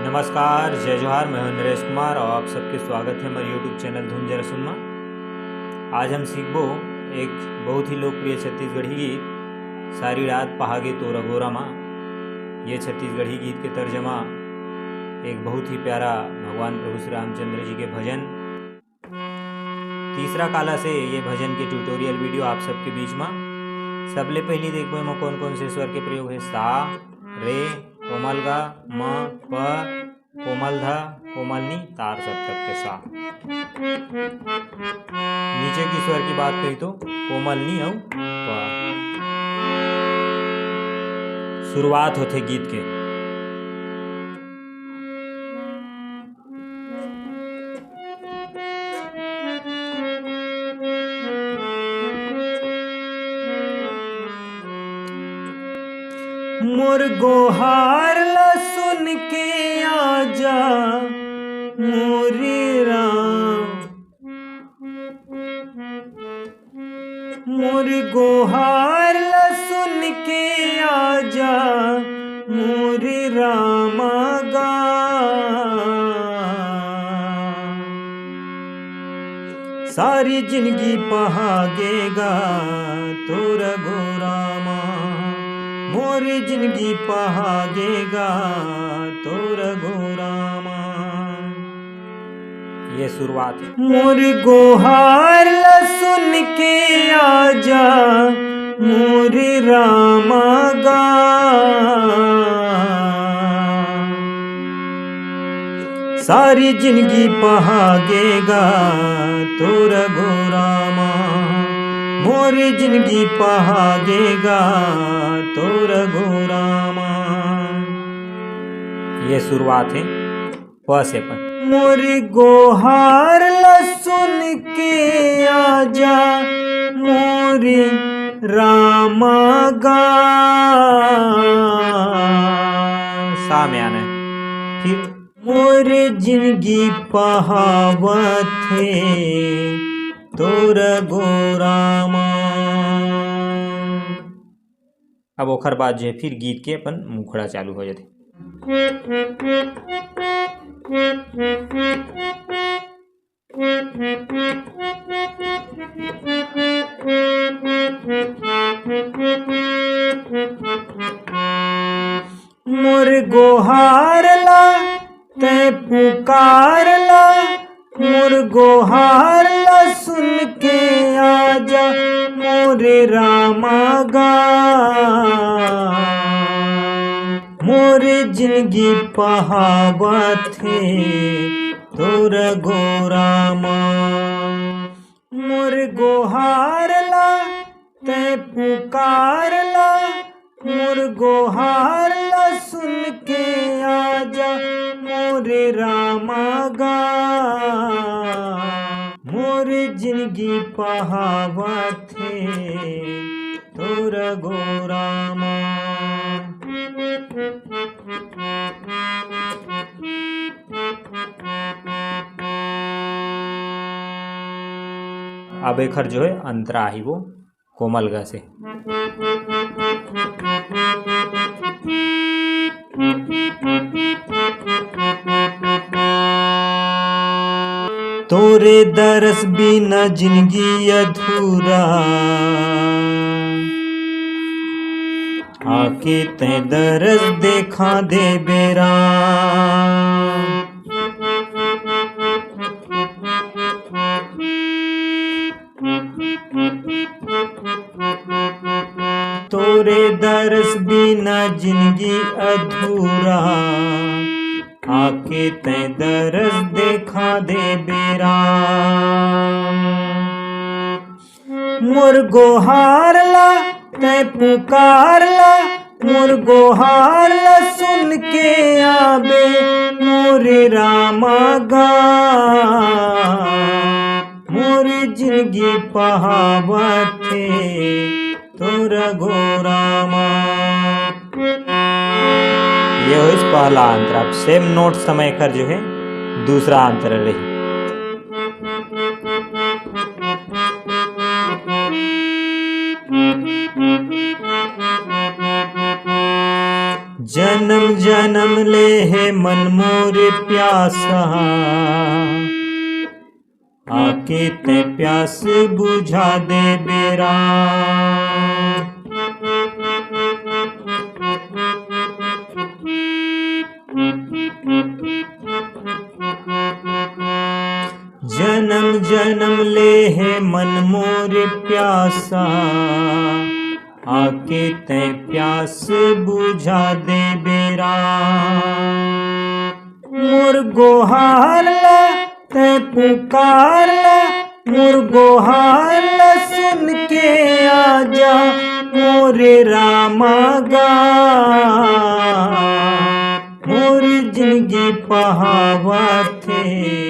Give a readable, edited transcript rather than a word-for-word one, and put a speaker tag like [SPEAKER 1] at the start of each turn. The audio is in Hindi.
[SPEAKER 1] नमस्कार, जय जोहार। मैं हूं नरेश कुमार और आप सबके स्वागत है मेरे यूट्यूब चैनल धुन जरा सुनमा। आज हम सीखबो एक बहुत ही लोकप्रिय छत्तीसगढ़ी गीत सारी रात पहागे तो रघोरा माँ। ये छत्तीसगढ़ी गीत के तर्जमा एक बहुत ही प्यारा भगवान प्रभु श्री रामचंद्र जी के भजन तीसरा काला से ये भजन के ट्यूटोरियल वीडियो आप सबके बीच में सबले पहले देखबो में कौन कौन से स्वर के प्रयोग है। सा, रे, कोमल गा, म, प, कोमल धा, कोमल नी, तार सप्तक के सा। नीचे की स्वर की बात कही तो कोमल नी और प। शुरुआत होते गीत के। मोर गोहार ला सुन के आजा मोरे राम, मोर गोहार ला सुन के आजा मोरे राम गा। सारी जिंदगी पहागेगा तोरा गोरामा, मोरी जिंदगी पहागेगा तोर गोरामा। ये शुरुआत है। मोर गोहार ला सुन के आजा मोरे रामा गा। सारी जिंदगी पहागेगा तोर गोरामा, मोरी जिंदगी पहागेगा तोर गोरामा। ये शुरुआत है प से पर। मोरी गोहार ला सुन के आजा मोरी रामा गा। सा में आना है। फिर मोरे जिंदगी पहावत है तोर गोरामा। अब ओखर बाद जो है फिर गीत के अपन मुखड़ा चालू हो जाते। मोर गोहार ला ते पुकार ला, मोर गोहार ला सुन के आजा मोरे रामा गा। मोरे जिंदगी पहावत है तोर गोरामा। मोर गोहार ला ते पुकार ला, मोर गोहार ला सुन के आजा मोरे रामा गा। मोरे जिंदगी पहावत है तोर गोरामा। अब एक जो है अंतरा ही वो कोमल गा से। तोरे दरस बिना जिंदगी अधूरा, आके ते दरस देखा दे बेरा। तोरे दरस बिना जिंदगी अधूरा, आके ते दरस देखा दे बेरा। मोर गोहार ला ते पुकार ला, मोर गोहार ला सुन के आबे मोरे रामा गा। मोरे जिंदगी पहावत है तोर गोरामा। ये हो इस पहला अंतर। अब सेम नोट समय कर जो है दूसरा अंतर रही। जन्म जन्म ले है मन मोर प्यासा, आके ते प्यास बुझा दे बेरा। जन्म जन्म ले है मन मोर प्यासा, आके ते प्यास बुझा दे बेरा। मोर गोहार ला ते पुकार ला, मोर गोहार ला सुन के आजा मोरे रामा गा। मोर जिंदगी पहावा थे